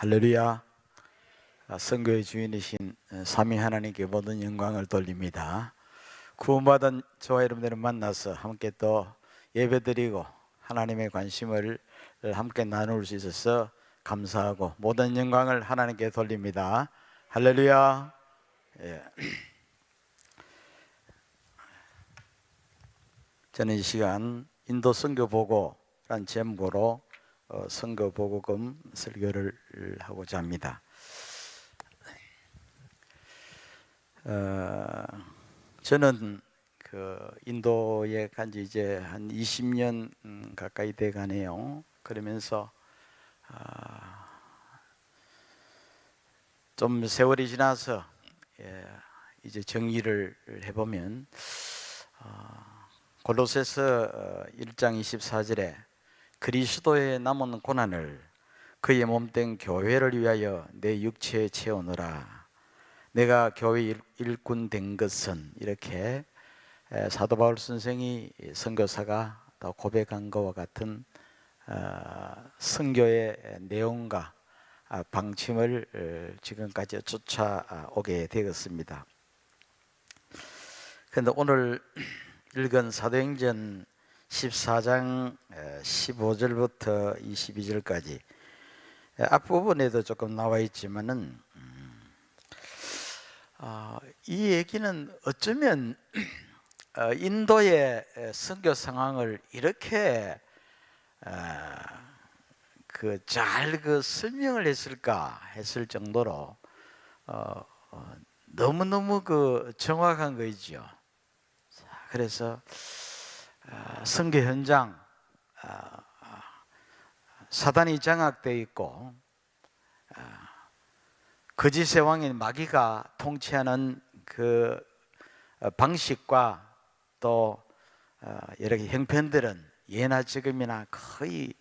할렐루야. 선교의 주인이신 삼위 하나님께 모든 영광을 돌립니다. 구원받은 저와 여러분들을 만나서 함께 또 예배드리고 하나님의 관심을 함께 나눌 수 있어서 감사하고 모든 영광을 하나님께 돌립니다. 할렐루야. 예. 저는 이 시간 인도 선교보고란 제목으로 선교보고금 설교를 하고자 합니다. 저는 인도에 간 지 이제 한 20년 가까이 돼 가네요. 그러면서 좀 세월이 지나서 이제 정리를 해보면 골로새서 1장 24절에 그리스도의 남은 고난을 그의 몸된 교회를 위하여 내 육체에 채우느라 내가 교회 일꾼 된 것은, 이렇게 사도 바울 선생이 선교사가 또 고백한 것과 같은 선교의 내용과 방침을 지금까지 쫓아오게 되었습니다. 그런데 오늘 읽은 사도행전 14장 15절부터 22절까지 앞부분에도 조금 나와 있지만은 이 얘기는 어쩌면 인도의 선교 상황을 이렇게 잘 설명을 했을까 했을 정도로 너무너무 정확한 거이죠. 그래서 선교 현장, 사단이 장악되어 있고 거짓의 왕인 마귀가 통치하는 그 방식과 또 여러 개 형편들은 예나 지금이나 거의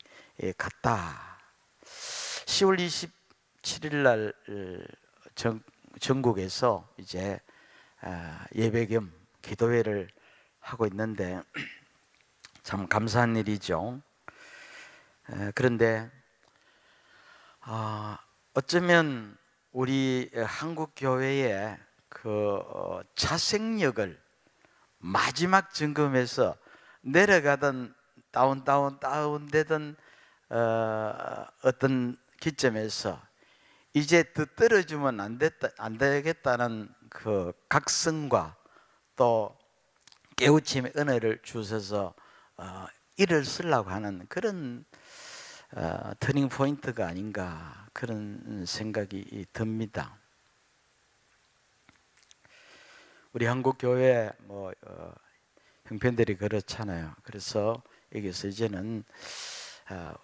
같다. 10월 27일 날 전국에서 이제 예배 겸 기도회를 하고 있는데 참 감사한 일이죠. 그런데 어쩌면 우리 한국 교회의 자생력을 마지막 점검에서 내려가던 다운되던 어떤 기점에서 이제 더 떨어지면 안 되겠다는 각성과 또 깨우침의 은혜를 주셔서 일을 쓰려고 하는 그런 터닝 포인트가 아닌가, 그런 생각이 듭니다. 우리 한국 교회 형편들이 그렇잖아요. 그래서 여기서 이제는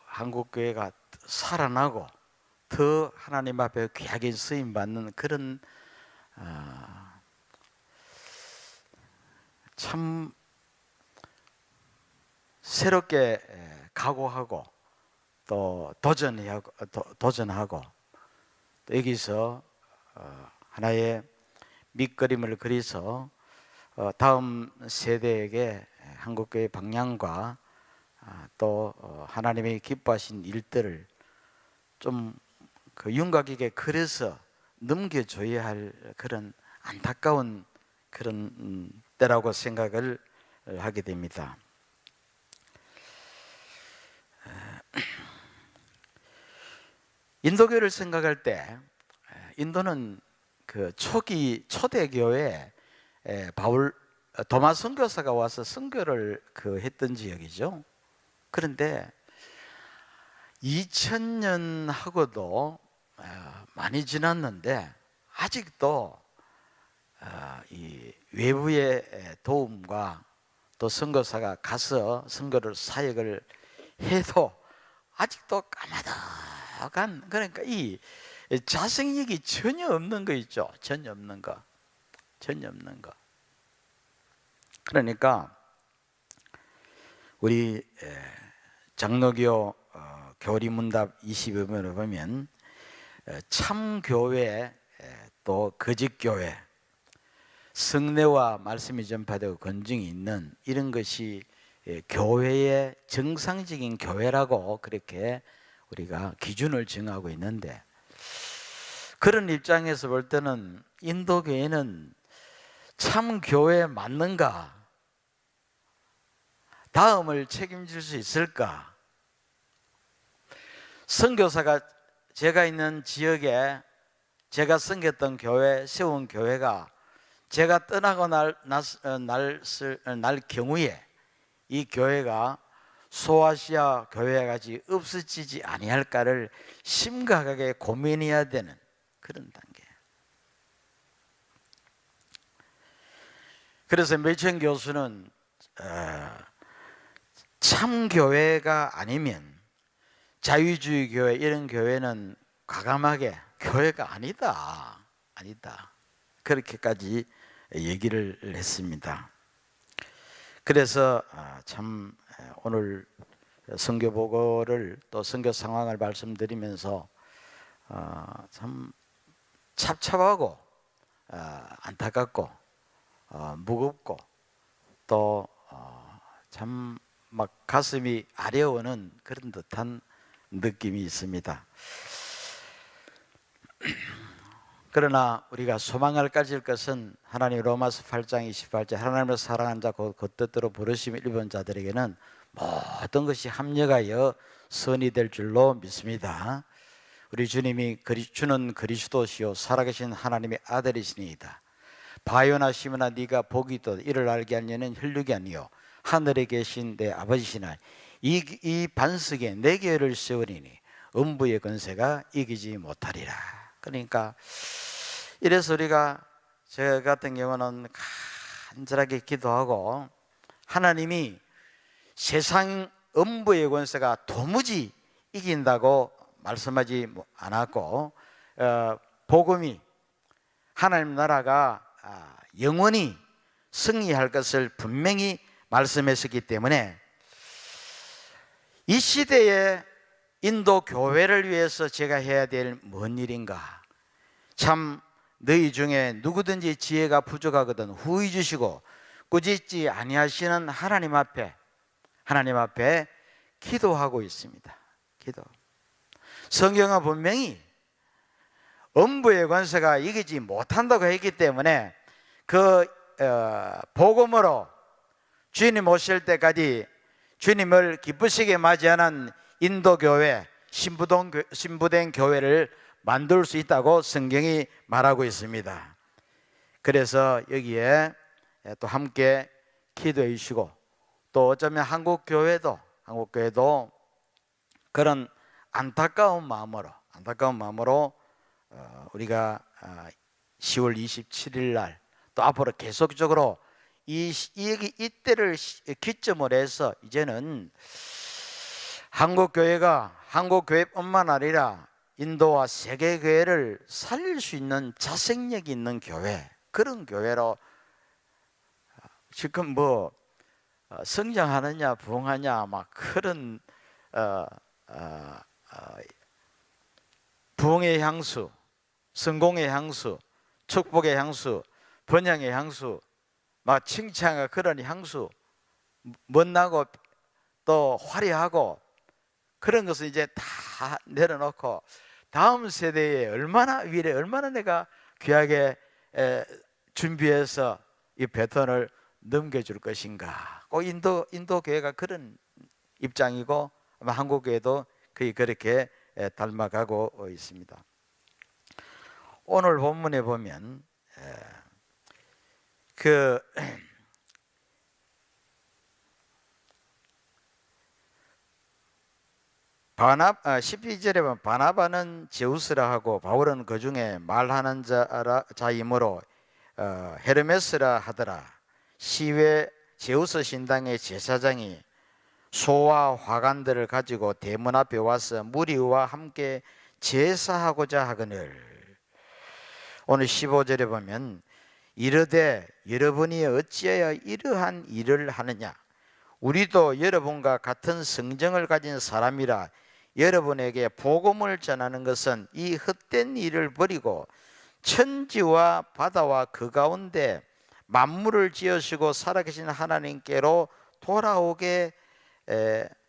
한국 교회가 살아나고 더 하나님 앞에 귀하게 쓰임 받는 그런 참 새롭게 각오하고 또 도전하고 또 여기서 하나의 밑그림을 그려서 다음 세대에게 한국교회 방향과 또 하나님의 기뻐하신 일들을 좀 윤곽 있게 그려서 넘겨줘야 할 그런 안타까운 그런 때라고 생각을 하게 됩니다. 인도교를 생각할 때 인도는 초대교회 도마 선교사가 와서 선교를 했던 지역이죠. 그런데 2000년 하고도 많이 지났는데 아직도 이 외부의 도움과 또 선교사가 가서 선교를 사역을 해도 아직도 까마득한, 그러니까 이 자생력이 전혀 없는 거 있죠. 전혀 없는 거. 그러니까 우리 장로교 교리문답 22번을 보면 참교회 또 거짓교회, 성례와 말씀이 전파되고 건증이 있는 이런 것이 정상적인 교회라고 그렇게 우리가 기준을 정하고 있는데 그런 입장에서 볼 때는 인도교회는 참 교회에 맞는가? 다음을 책임질 수 있을까? 선교사가 제가 있는 지역에 제가 섬겼던 교회, 세운 교회가 제가 떠나고 날 경우에 이 교회가 소아시아 교회같이 없어지지 아니할까를 심각하게 고민해야 되는 그런 단계. 그래서 매천 교수는 참 교회가 아니면 자유주의 교회, 이런 교회는 과감하게 교회가 아니다 그렇게까지 얘기를 했습니다. 그래서 참 오늘 선교 보고를 또 선교 상황을 말씀드리면서 참 찹찹하고 안타깝고 무겁고 또 참 막 가슴이 아려오는 그런 듯한 느낌이 있습니다. 그러나 우리가 소망을 가질 것은 하나님 로마서 8장 28절 하나님을 사랑한 자 곧 뜻대로 부르심을 입은 자들에게는 모든 것이 합력하여 선이 될 줄로 믿습니다. 우리 주님이 주는 그리스도시요 살아계신 하나님의 아들이시니이다. 바요나 시므나 네가 복이 있도다. 이를 알게 하려는 혈육이 아니요 하늘에 계신 내 아버지시나 이 반석에 내 교회를 세우리니 음부의 권세가 이기지 못하리라. 그러니까 이래서 우리가 저 같은 경우는 간절하게 기도하고 하나님이 세상 음부의 권세가 도무지 이긴다고 말씀하지 않았고 복음이 하나님 나라가 영원히 승리할 것을 분명히 말씀했었기 때문에 이 시대에 인도 교회를 위해서 제가 해야 될 뭔 일인가? 참 너희 중에 누구든지 지혜가 부족하거든 후히 주시고 꾸짖지 아니하시는 하나님 앞에 기도하고 있습니다. 기도. 성경은 분명히 음부의 권세가 이기지 못한다고 했기 때문에 그 복음으로 주님 오실 때까지 주님을 기쁘시게 맞이하는 인도교회, 신부된 교회를 만들 수 있다고 성경이 말하고 있습니다. 그래서 여기에 또 함께 기도해 주시고 또 어쩌면 한국교회도 그런 안타까운 마음으로 우리가 10월 27일 날 또 앞으로 계속적으로 이때를 기점으로 해서 이제는 한국교회뿐만 아니라 인도와 세계교회를 살릴 수 있는 자생력이 있는 교회, 그런 교회로 지금 성장하느냐 부흥하냐 막 그런 부흥의 향수, 성공의 향수, 축복의 향수, 번영의 향수, 막 칭찬과 그런 향수, 멋나고 또 화려하고 그런 것을 이제 다 내려놓고 다음 세대에 얼마나 내가 귀하게 준비해서 이 배턴을 넘겨줄 것인가. 꼭 인도 교회가 그런 입장이고 아마 한국 교회도 거의 그렇게 닮아가고 있습니다. 오늘 본문에 보면 그 12절에 보면 바나바는 제우스라 하고 바울은 그 중에 말하는 자이므로 헤르메스라 하더라. 시외 제우스 신당의 제사장이 소와 화관들을 가지고 대문 앞에 와서 무리와 함께 제사하고자 하거늘. 오늘 15절에 보면 이르되 여러분이 어찌하여 이러한 일을 하느냐? 우리도 여러분과 같은 성정을 가진 사람이라 여러분에게 복음을 전하는 것은 이 헛된 일을 버리고 천지와 바다와 그 가운데 만물을 지으시고 살아계신 하나님께로 돌아오게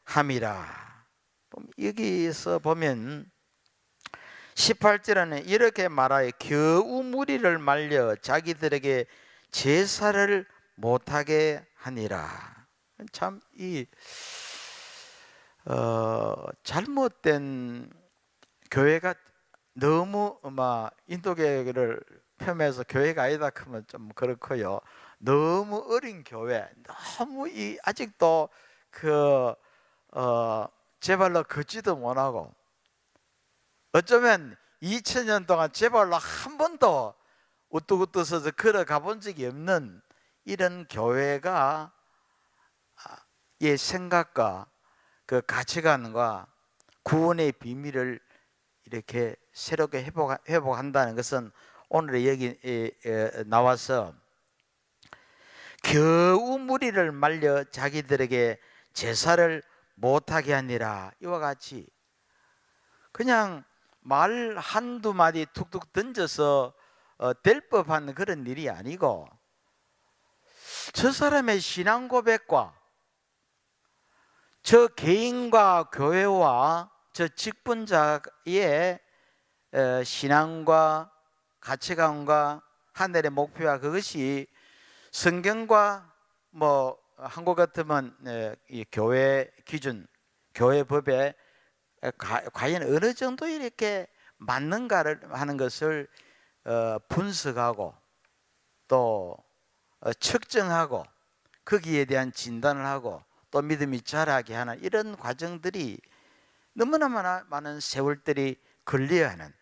함이라. 여기서 보면 18절에는 이렇게 말하여 겨우 무리를 말려 자기들에게 제사를 못하게 하니라. 참 이 잘못된 교회가 너무 인도교회를 폄훼해서 교회가 아니다 그러면 좀 그렇고요. 너무 어린 교회, 너무 아직도 제발로 걷지도 못하고, 어쩌면 2000년 동안 제발로 한 번도 우뚝우뚝 서서 걸어가 본 적이 없는 이런 교회가 의 생각과 그 가치관과 구원의 비밀을 이렇게 새롭게 회복한다는 것은 오늘 여기 나와서 겨우 무리를 말려 자기들에게 제사를 못하게 하니라. 이와 같이 그냥 말 한두 마디 툭툭 던져서 될 법한 그런 일이 아니고, 저 사람의 신앙 고백과 저 개인과 교회와 저 직분자의 신앙과 가치관과 하늘의 목표와 그것이 성경과 한국 같으면 이 교회 기준, 교회 법에 과연 어느 정도 이렇게 맞는가를 하는 것을 분석하고 또 측정하고 거기에 대한 진단을 하고 또 믿음이 자라게 하는 이런 과정들이 너무나 많은 세월들이 걸려야 하는,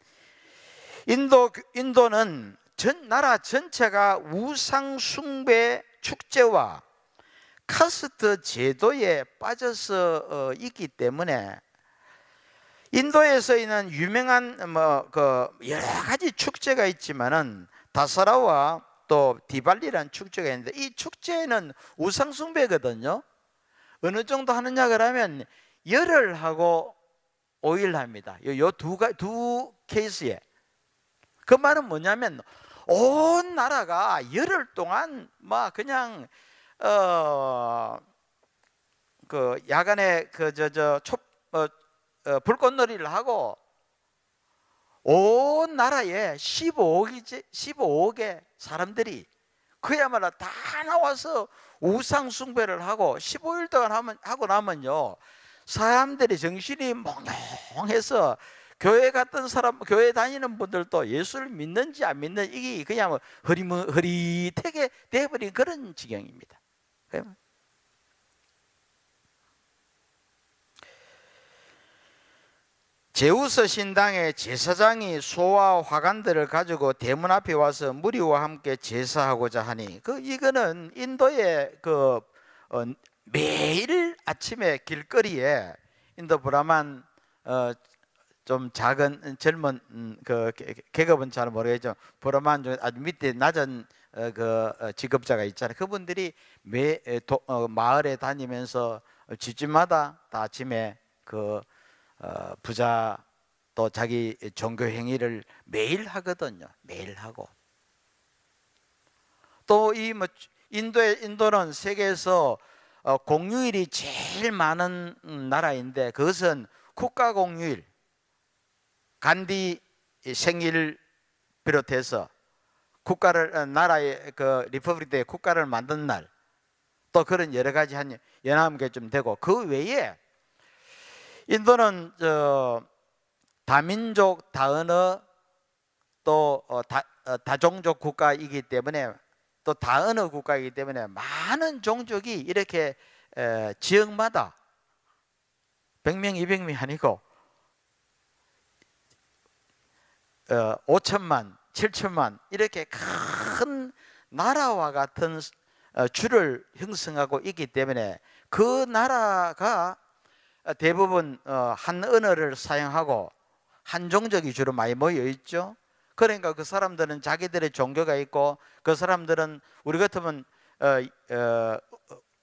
인도는 나라 전체가 우상 숭배 축제와 카스트 제도에 빠져서 있기 때문에 인도에서 있는 유명한 여러 가지 축제가 있지만은 다사라와 또 디발리라는 축제가 있는데, 이 축제는 우상 숭배거든요. 어느 정도 하느냐 그러면 열흘하고 5일 합니다. 요 두 케이스에. 그 말은 뭐냐면 온 나라가 열흘 동안 그냥 야간에 불꽃놀이를 하고 온 나라에 15억의 사람들이 그야말로 다 나와서 우상 숭배를 하고 15일 동안 하고 나면요, 사람들이 정신이 몽롱해서 교회 갔던 사람, 교회 다니는 분들도 예수를 믿는지 안 믿는지 이게 그냥 흐릿하게 돼버린 그런 지경입니다. 제우스 신당의 제사장이 소와 화관들을 가지고 대문 앞에 와서 무리와 함께 제사하고자 하니, 이거는 인도의 매일 아침에 길거리에, 인도 브라만 좀 작은 젊은 계급은 잘 모르겠죠. 브라만 중에 아주 밑에 낮은 직업자가 있잖아요. 그분들이 마을에 다니면서 집집마다 다 아침에 부자 또 자기 종교 행위를 매일 하거든요. 매일 하고, 또 인도는 세계에서 공휴일이 제일 많은 나라인데, 그것은 국가 공휴일, 간디 생일 비롯해서 나라의 리퍼블릭 때 국가를 만든 날, 또 그런 여러 가지 연합게 좀 되고, 그 외에 인도는 다민족, 다언어, 또 다종족 국가이기 때문에, 또 다언어 국가이기 때문에 많은 종족이 이렇게 지역마다 100명, 200명이 아니고 5천만, 7천만 이렇게 큰 나라와 같은 주를 형성하고 있기 때문에, 그 나라가 대부분 한 언어를 사용하고 한 종족이 주로 많이 모여 있죠. 그러니까 그 사람들은 자기들의 종교가 있고, 그 사람들은 우리 같으면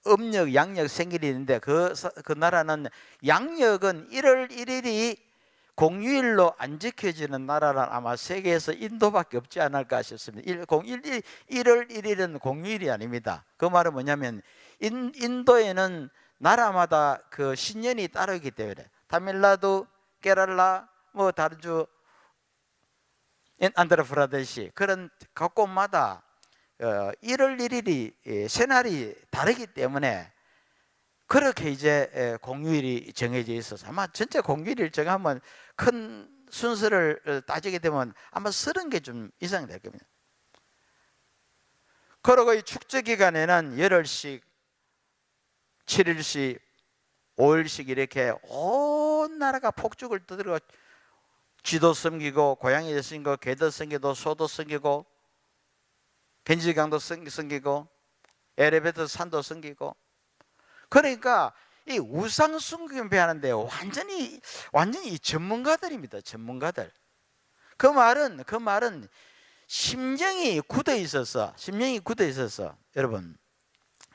음력, 양력 생일이 있는데, 그 나라는 양력은 1월 1일이 공휴일로 안 지켜지는 나라는 아마 세계에서 인도밖에 없지 않을까 싶습니다. 1월 1일은 공휴일이 아닙니다. 그 말은 뭐냐면 인도에는 나라마다 그 신년이 따르기 때문에, 타밀나두, 케랄라, 다른 주 안드레프라데시 그런 각 곳마다 1월 1일이 새날이 다르기 때문에 그렇게 이제 공휴일이 정해져 있어서 아마 전체 공휴일을 정하면 큰 순서를 따지게 되면 아마 30개 좀 이상 될 겁니다. 그리고 이 축제 기간에는 열흘씩, 7일씩, 5일씩 이렇게 온 나라가 폭죽을 떠들고 쥐도 섬기고 고양이도 섬기고 개도 섬기고 소도 섬기고 겐지강도 섬기고 에레베트 산도 섬기고 그러니까 이 우상 숭배하는데 완전히 전문가들입니다. 전문가들. 그 말은 심령이 굳어 있어서 여러분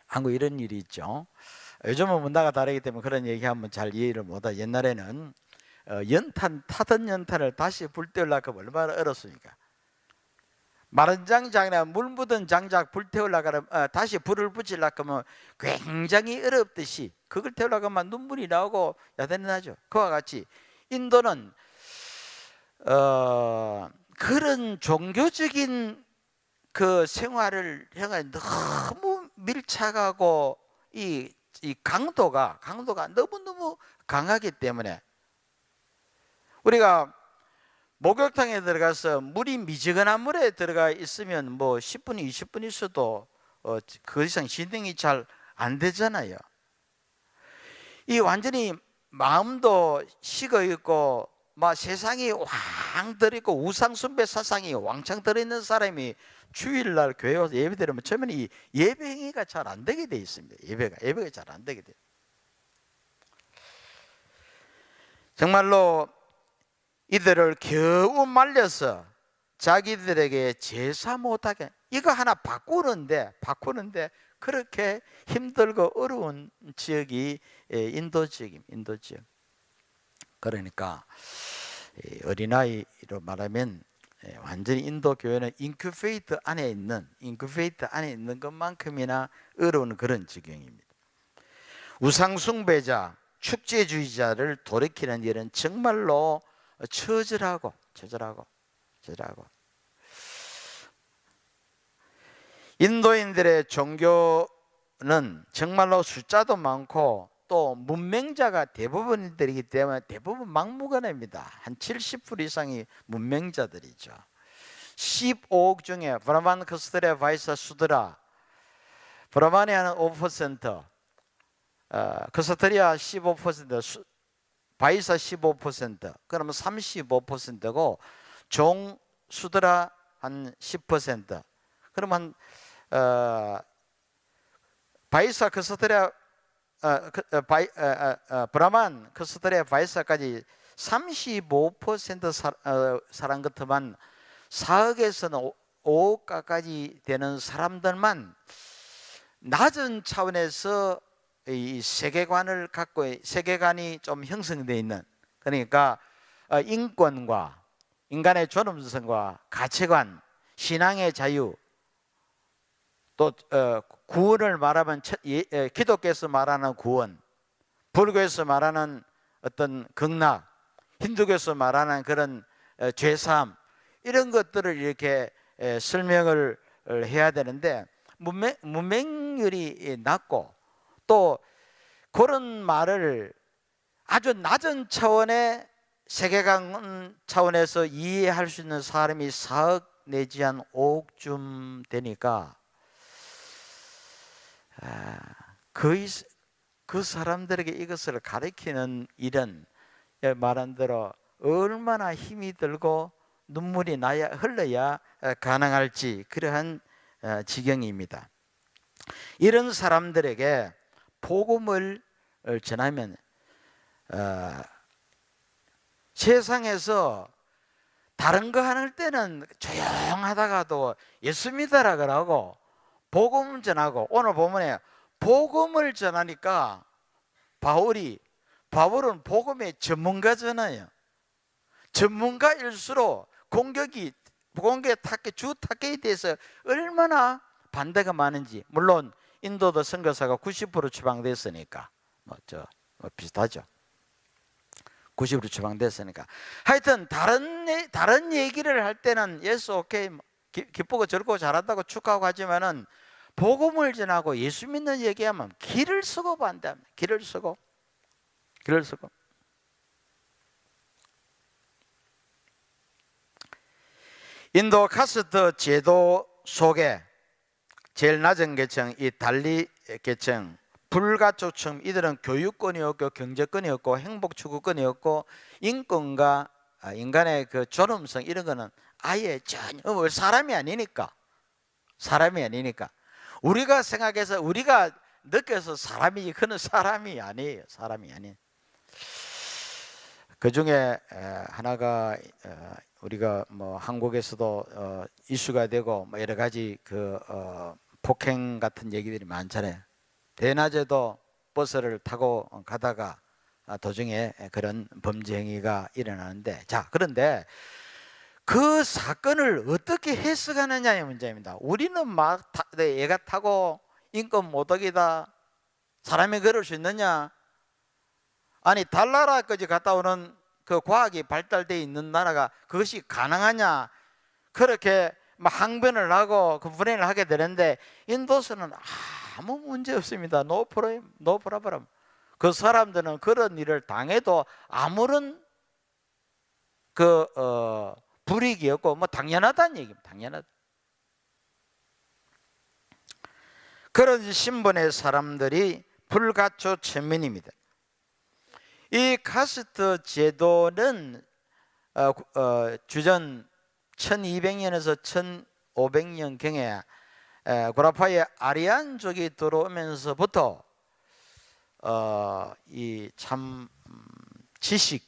한국 이런 일이 있죠. 요즘은 문화가 다르기 때문에 그런 얘기하면 잘 이해를 못하죠. 옛날에는 타던 연탄을 다시 불태우려고 하면 얼마나 어렵습니까? 마른 장작이나 물 묻은 장작 불태우려고 하면 다시 불을 붙이려고 하면 굉장히 어렵듯이 그걸 태우려고 하면 눈물이 나오고 야단이 나죠. 그와 같이 인도는 그런 종교적인 그 생활을 향해 너무 밀착하고 이 강도가 너무너무 강하기 때문에 우리가 목욕탕에 들어가서 물이 미지근한 물에 들어가 있으면 뭐 10분, 20분 있어도 그 이상 진행이 잘 안 되잖아요. 이 완전히 마음도 식어 있고 막 세상이 왕 들어있고 우상 숭배 사상이 왕창 들어있는 사람이 주일날 교회 와서 예배 드리면 처음에는 이 예배 행위가 잘 안 되게 돼 있습니다. 예배가 잘 안 되게 돼요. 정말로 이들을 겨우 말려서 자기들에게 제사 못하게 이거 하나 바꾸는데 그렇게 힘들고 어려운 지역이 인도 지역입니다. 인도 지역. 그러니까 어린아이로 말하면 완전히 인도 교회는 인큐베이터 안에 있는 것만큼이나 어려운 그런 지경입니다. 우상 숭배자, 축제주의자를 돌이키는 일은 정말로 처절하고 인도인들의 종교는 정말로 숫자도 많고 또 문맹자가 대부분들이기 때문에 대부분 막무가내입니다. 한 70% 이상이 문맹자들이죠. 15억 중에 브라만 크스트레 바이사 수드라 브라만이 하는 5%, 크스트리아 15%, 바이사 15%, 그러면 35%고 종 수드라 한 10%, 그러면 바이사 크스트리아 브라만 크스트레 바이사까지 35% 사람 같으면 4억에서는 5억까지 되는 사람들만 낮은 차원에서 이 세계관이 좀 형성되어 있는, 그러니까 인권과 인간의 존엄성과 가치관, 신앙의 자유, 또 구원을 말하면 기독교에서 말하는 구원, 불교에서 말하는 어떤 극락, 힌두교에서 말하는 그런 죄사함, 이런 것들을 이렇게 설명을 해야 되는데 문맹률이 낮고 또 그런 말을 아주 낮은 차원의 세계관 차원에서 이해할 수 있는 사람이 4억 내지 한 5억쯤 되니까 그 사람들에게 이것을 가르치는 일은 말한 대로 얼마나 힘이 들고 눈물이 흘러야 가능할지 그러한 지경입니다. 이런 사람들에게 복음을 전하면 세상에서 다른 거 할 때는 조용하다가도 예수 믿어라 그러고 복음을 전하고, 오늘 본문에 복음을 전하니까 바울은 복음의 전문가잖아요. 전문가일수록 공격에 주 타겟에 대해서 얼마나 반대가 많은지, 물론 인도도 선교사가 90% 추방됐으니까 비슷하죠. 90으로 추방됐으니까. 하여튼 다른 얘기를 할 때는 예수 오케이 기쁘고 즐거고 잘한다고 축하하고 하지만은 복음을 전하고 예수 믿는 얘기하면 길을 쓰고 반대합니다. 길을 쓰고. 인도 카스트 제도 속에 제일 낮은 계층, 이 달리 계층, 불가촉층, 이들은 교육권이 없고 경제권이 없고 행복 추구권이 없고 인권과 인간의 그 존엄성 이런 거는 아예 전혀 사람이 아니니까 우리가 생각해서 우리가 느껴서 사람이지 그는 사람이 아니에요. 사람이 아니에요. 그 중에 하나가 우리가 뭐 한국에서도 이슈가 되고 뭐 여러 가지 그 폭행 같은 얘기들이 많잖아요. 대낮에도 버스를 타고 가다가 도중에 그런 범죄 행위가 일어나는데, 자, 그런데 그 사건을 어떻게 해석하느냐의 문제입니다. 우리는 막 얘가 타고 인권 모독이다, 사람이 그럴 수 있느냐? 아니 달나라까지 갔다 오는 그 과학이 발달되어 있는 나라가 그것이 가능하냐? 그렇게 막 항변을 하고 그 불행을 하게 되는데, 인도에서는 아무 문제 없습니다. 노 프로블럼. 그 사람들은 그런 일을 당해도 아무런 그 불이익이 없고 뭐 당연하다는 얘기입니다. 당연하다. 그런 신분의 사람들이 불가초 천민입니다. 이 카스트 제도는 주전 1200년에서 1500년경에 구라파의 아리안족이 들어오면서부터 이 참 지식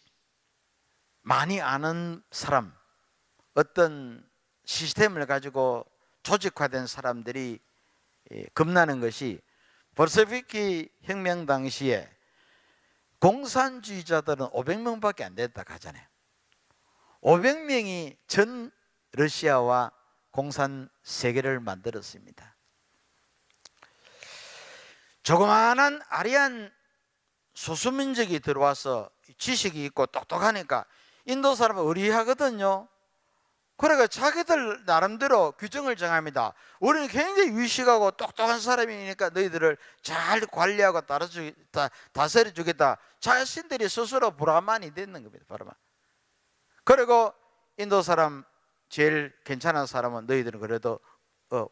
많이 아는 사람, 어떤 시스템을 가지고 조직화된 사람들이 겁나는 것이, 볼셰비키 혁명 당시에 공산주의자들은 500명밖에 안 됐다 하잖아요. 500명이 전 러시아와 공산 세계를 만들었습니다. 조그마한 아리안 소수민족이 들어와서 지식이 있고 똑똑하니까 인도 사람은 의리하거든요. 그러니까 자기들 나름대로 규정을 정합니다. 우리는 굉장히 유식하고 똑똑한 사람이니까 너희들을 잘 관리하고 다스려 주겠다. 자신들이 스스로 브라만이 되는 겁니다. 브라만. 그리고 인도 사람 제일 괜찮은 사람은 너희들은 그래도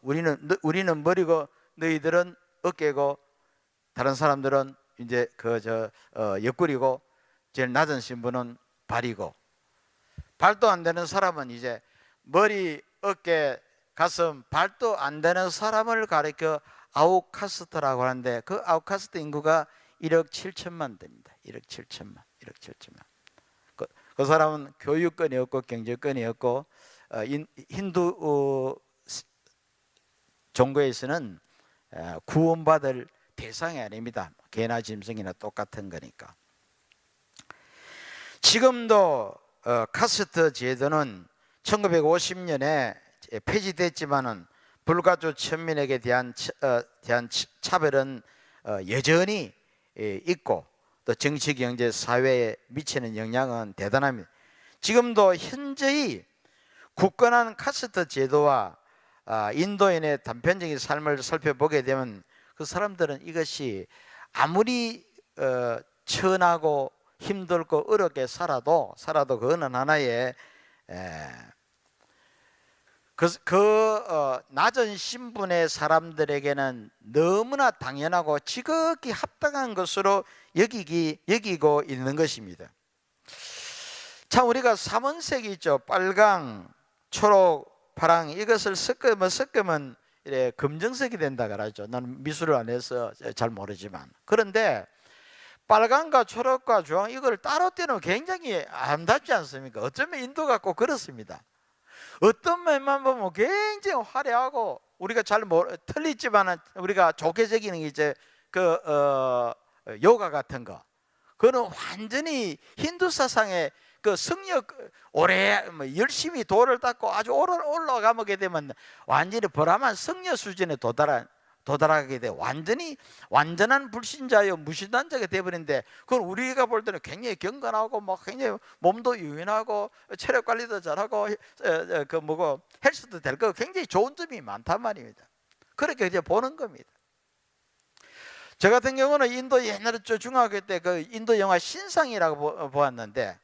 우리는 머리고 너희들은 어깨고 다른 사람들은 이제 옆구리고 제일 낮은 신분은 발이고, 발도 안 되는 사람은 이제 머리, 어깨, 가슴, 발도 안 되는 사람을 가리켜 아웃카스트라고 하는데, 그 아웃카스트 인구가 1억 7천만 됩니다. 1억 7천만. 그 사람은 교육권이 없고 경제권이 없고 힌두 종교에서는 구원받을 대상이 아닙니다. 개나 짐승이나 똑같은 거니까. 지금도 카스트 제도는 1950년에 폐지됐지만은 불가주 천민에게 대한 차별은 여전히 있고, 또 정치, 경제, 사회에 미치는 영향은 대단합니다. 지금도 현재의 굳건한 카스트 제도와 인도인의 단편적인 삶을 살펴보게 되면 그 사람들은 이것이 아무리 천하고 힘들고 어렵게 살아도 그거는 하나의 낮은 신분의 사람들에게는 너무나 당연하고 지극히 합당한 것으로 여기고 있는 것입니다. 참, 우리가 삼원색이 있죠. 빨강, 초록, 파랑, 이것을 섞으면 이래 검정색이 된다 그러죠. 나는 미술을 안 해서 잘 모르지만. 그런데 빨강과 초록과 주황 이걸 따로 떼는 굉장히 아름답지 않습니까? 어쩌면 인도가 꼭 그렇습니다. 어떤 면만 보면 굉장히 화려하고 우리가 잘 틀리지만 우리가 좋게 새기는 게 이제 요가 같은 거, 그거는 완전히 힌두 사상의 그 성역 오래 열심히 돌을 닦고 아주 올라가게 되면 완전히 브라만 성녀 수준에 도달한 도달하게 돼 완전한 불신자여 무신론자가 돼버린데, 그건 우리가 볼 때는 굉장히 경건하고 막 굉장히 몸도 유연하고 체력 관리도 잘하고 헬스도 될 거 굉장히 좋은 점이 많단 말입니다. 그렇게 이제 보는 겁니다. 저 같은 경우는 인도 옛날에 중학교 때 그 인도 영화 신상이라고 보았는데,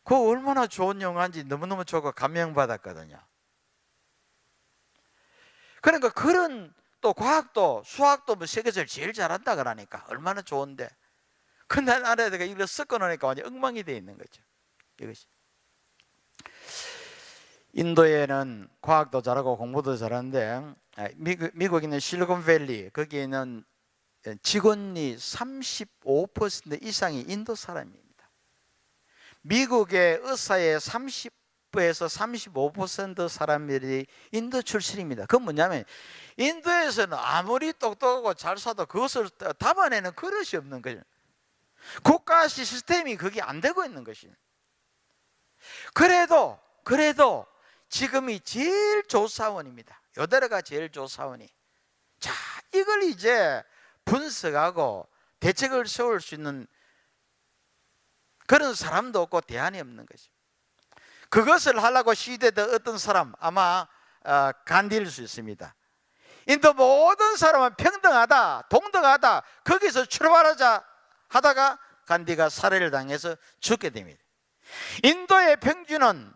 그거 얼마나 좋은 영화인지 너무너무 좋고 감명받았거든요. 그러니까 그런 또 과학도 수학도 뭐 세계에서 제일 잘한다 그러니까 얼마나 좋은데, 근데 나라에다가 이걸 섞어놓으니까 완전 엉망이 되어 있는 거죠. 이것이 인도에는 과학도 잘하고 공부도 잘하는데, 미국에 있는 실리콘밸리, 거기에는 직원이 35% 이상이 인도 사람입니다. 미국의 의사의 30에서 35% 사람들이 인도 출신입니다. 그건 뭐냐면 인도에서는 아무리 똑똑하고 잘 사도 그것을 담아내는 그릇이 없는 거죠. 국가 시스템이 그게 안 되고 있는 것입니다. 그래도 지금이 제일 조사원입니다. 요대로가 제일 조사원이. 자, 이걸 이제 분석하고 대책을 세울 수 있는 그런 사람도 없고 대안이 없는 것이죠. 그것을 하려고 시대의 어떤 사람, 아마 간디일 수 있습니다. 인도 모든 사람은 평등하다, 동등하다, 거기서 출발하자 하다가 간디가 살해를 당해서 죽게 됩니다. 인도의 평균은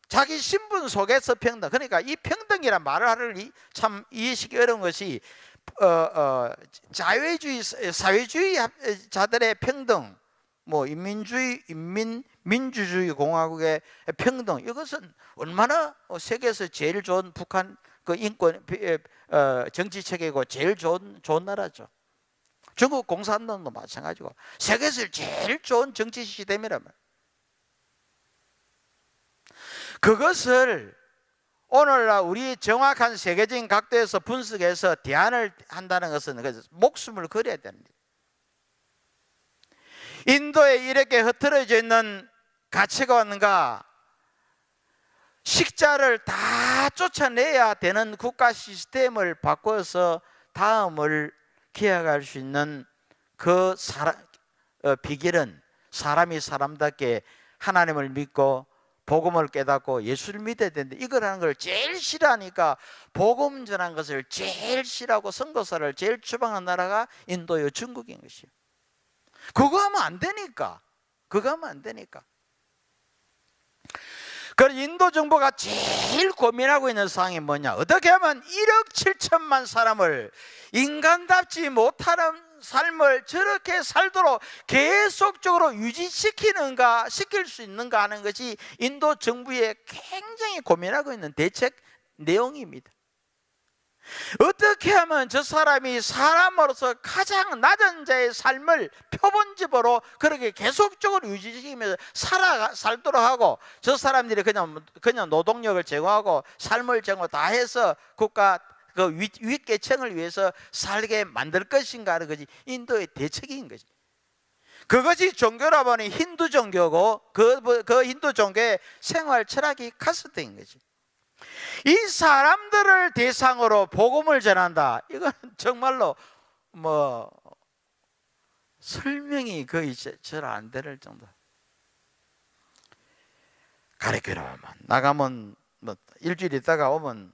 자기 신분 속에서 평등, 그러니까 이 평등이란 말을 하기 참 이해시키기 어려운 것이 자유주의 사회주의자들의 평등, 뭐 민주주의 공화국의 평등, 이것은 얼마나 세계에서 제일 좋은 북한 그 인권 정치 체계고 제일 좋은 나라죠. 중국 공산당도 마찬가지고 세계에서 제일 좋은 정치 시스템이란 말이에요. 그것을 오늘날 우리 정확한 세계적인 각도에서 분석해서 대안을 한다는 것은 목숨을 걸어야 됩니다. 인도에 이렇게 흐트러져 있는 가치관과 식자를 다 쫓아내야 되는 국가 시스템을 바꿔서 다음을 기약할 수 있는 그 비결은 사람이 사람답게 하나님을 믿고 복음을 깨닫고 예수를 믿어야 되는데, 이거라는 걸 제일 싫어하니까 복음 전한 것을 제일 싫어하고 선교사를 제일 추방한 나라가 인도요, 중국인 것이에요. 그거 하면 안 되니까. 그래서 인도 정부가 제일 고민하고 있는 사항이 뭐냐, 어떻게 하면 1억 7천만 사람을 인간답지 못하는 삶을 저렇게 살도록 계속적으로 시킬 수 있는가 하는 것이 인도 정부에 굉장히 고민하고 있는 대책 내용입니다. 어떻게 하면 저 사람이 사람으로서 가장 낮은 자의 삶을 표본집으로 그렇게 계속적으로 유지시키면서 살도록 하고, 저 사람들이 그냥 노동력을 제공하고 삶을 제공 다 해서 국가 그 윗계층을 위해서 살게 만들 것인가 하는 것이 인도의 대책인 것이. 그것이 종교라 보니 힌두 종교고 그 힌두 종교의 생활 철학이 카스트인 것이. 이 사람들을 대상으로 복음을 전한다, 이건 정말로 뭐 설명이 거의 잘 안 될 정도. 가르치러 오면 나가면 뭐 일주일 있다가 오면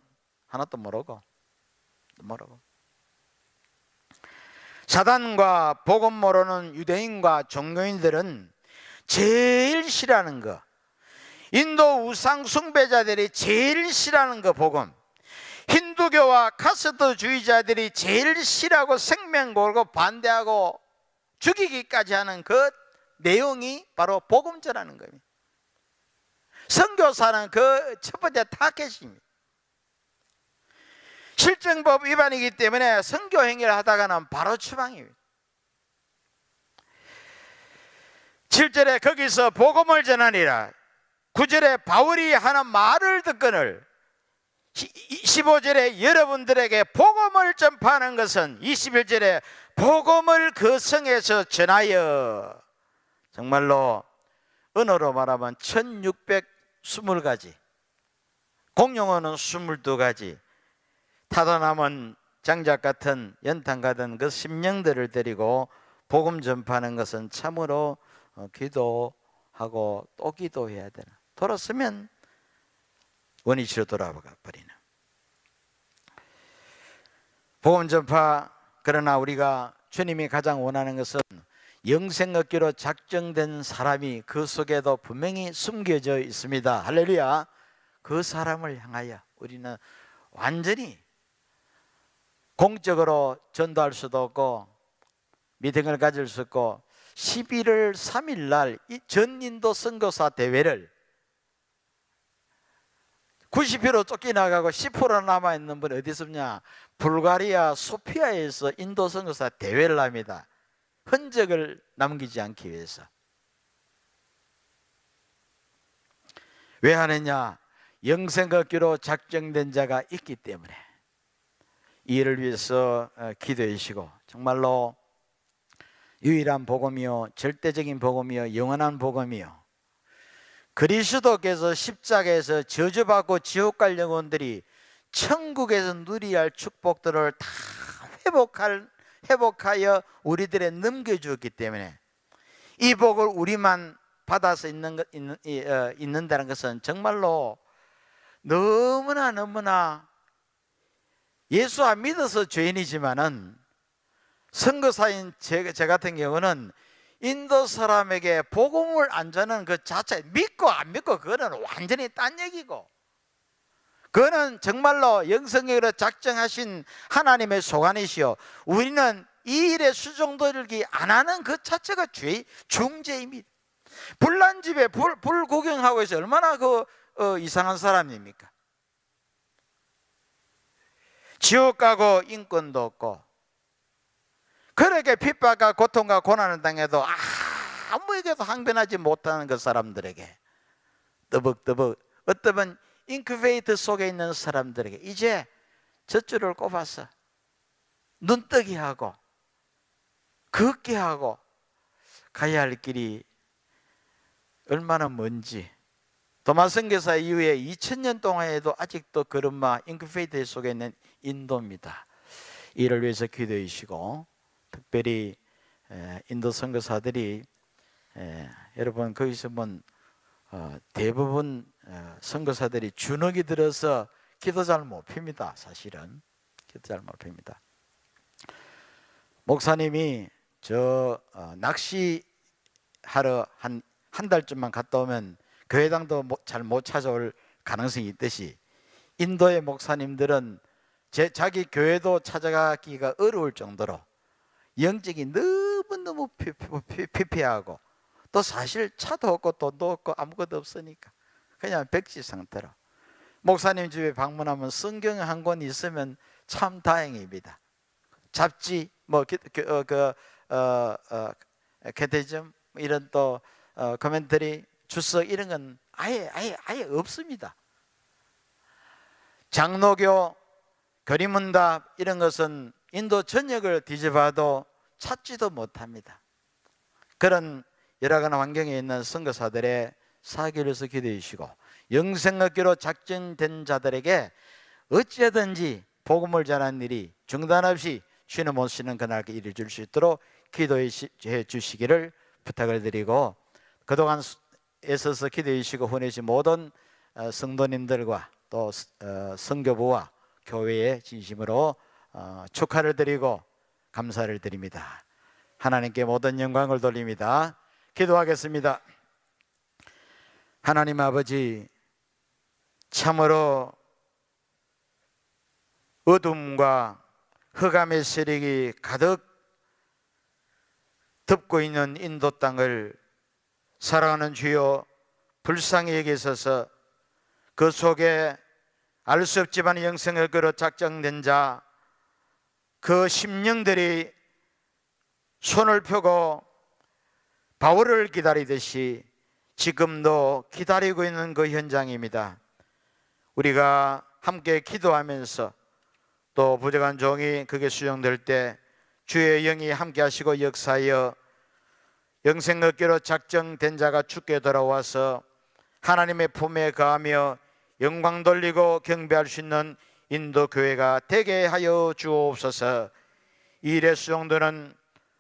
하나도 모르고. 사단과 복음 모르는 유대인과 종교인들은 제일 싫어하는 거, 인도 우상 숭배자들이 제일 싫어하는 거 복음, 힌두교와 카스트주의자들이 제일 싫어하고 생명 걸고 반대하고 죽이기까지 하는 그 내용이 바로 복음 전하는 겁니다. 선교사는 그 첫 번째 타겟입니다. 실정법 위반이기 때문에 선교 행위를 하다가는 바로 추방입니다. 7절에 거기서 복음을 전하니라, 9절에 바울이 하는 말을 듣거늘, 15절에 여러분들에게 복음을 전파하는 것은, 21절에 복음을 그 성에서 전하여, 정말로 언어로 말하면 1620가지, 공용어는 22가지, 타도남은 장작 같은 연탄 같은 그 심령들을 데리고 복음 전파하는 것은 참으로 기도하고 또 기도해야 되나. 돌았으면 원위치로 돌아가 버리는 복음 전파. 그러나 우리가 주님이 가장 원하는 것은 영생 얻기로 작정된 사람이 그 속에도 분명히 숨겨져 있습니다. 할렐루야. 그 사람을 향하여 우리는 완전히 공적으로 전도할 수도 없고 미팅을 가질 수 없고 11월 3일 날 이 전인도 선교사 대회를 90% 쫓겨나가고 10% 남아있는 분이 어디 있었냐? 불가리아 소피아에서 인도 선교사 대회를 합니다. 흔적을 남기지 않기 위해서. 왜 하느냐? 영생 얻기로 작정된 자가 있기 때문에. 이 일을 위해서 기도해 주시고, 정말로 유일한 복음이요, 절대적인 복음이요, 영원한 복음이요, 그리스도께서 십자가에서 저주받고 지옥 갈 영혼들이 천국에서 누려야 할 축복들을 다 회복하여 우리들에 넘겨주었기 때문에 이 복을 우리만 받아서 있는다는 것은 정말로 너무나 예수 안 믿어서 죄인이지만은, 선교사인 제 같은 경우는 인도 사람에게 복음을 안 전하는 그 자체, 믿고 안 믿고 그거는 완전히 딴 얘기고, 그거는 정말로 영성으로 작정하신 하나님의 소관이시요, 우리는 이 일에 수종들기 안 하는 그 자체가 중죄입니다. 불난 집에 불 구경하고 있어 얼마나 이상한 사람입니까? 지옥 가고 인권도 없고, 그렇게 핍박과 고통과 고난을 당해도 아무에게도 항변하지 못하는 그 사람들에게 뜨벅뜨벅, 어떠면 인큐베이터 속에 있는 사람들에게 이제 젖줄을 꼽아서 눈뜨기 하고 걷게 하고 가야 할 길이 얼마나 먼지. 도마 선교사 이후에 2000년 동안에도 아직도 그런마 인큐베이터 속에 있는 인도입니다. 이를 위해서 기도해 주시고, 특별히 인도 선교사들이 여러분 거기서 보면 대부분 선교사들이 주눅이 들어서 기도 잘 못 핍니다. 사실은 기도 잘 못 핍니다. 목사님이 낚시하러 한 달쯤만 갔다 오면 교회당도 잘 못 찾아올 가능성이 있듯이, 인도의 목사님들은 자기 교회도 찾아가기가 어려울 정도로 영적이 너무너무 피폐하고, 또 사실 차도 없고 돈도 없고 아무것도 없으니까 그냥 백지 상태로 목사님 집에 방문하면 성경 한 권 있으면 참 다행입니다. 잡지, 캐테즘 이런 또 코멘터리, 주석 이런 건 아예 없습니다. 장로교, 교리문답 이런 것은 인도 전역을 뒤져봐도 찾지도 못합니다. 그런 열악한 환경에 있는 선교사들의 사기를 위해서 기도해 주시고, 영생 얻기로 작정된 자들에게 어찌하든지 복음을 전하는 일이 중단 없이 쉬는 못 쉬는 그날 일을 줄 수 있도록 기도해 주시기를 부탁을 드리고, 그동안 애써서 기도해 주시고 후원해 주신 모든 성도님들과 또 선교부와 교회에 진심으로 축하를 드리고 감사를 드립니다. 하나님께 모든 영광을 돌립니다. 기도하겠습니다. 하나님 아버지, 참으로 어둠과 흑암의 세력이 가득 덮고 있는 인도 땅을 사랑하는 주여, 불쌍히 여기소서. 그 속에 알 수 없지만 영생을 걸어 작정된 자, 그 심령들이 손을 펴고 바울을 기다리듯이 지금도 기다리고 있는 그 현장입니다. 우리가 함께 기도하면서 또 부족한 종이 그게 수용될 때 주의 영이 함께 하시고 역사하여 영생 얻기로 작정된 자가 주께 돌아와서 하나님의 품에 거하며 영광 돌리고 경배할 수 있는 인도 교회가 되게 하여 주옵소서. 이 일의 수용들은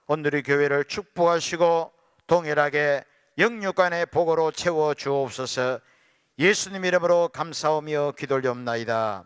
오늘의 교회를 축복하시고 동일하게 영육간의 복으로 채워 주옵소서. 예수님 이름으로 감사하며 기도올리옵나이다.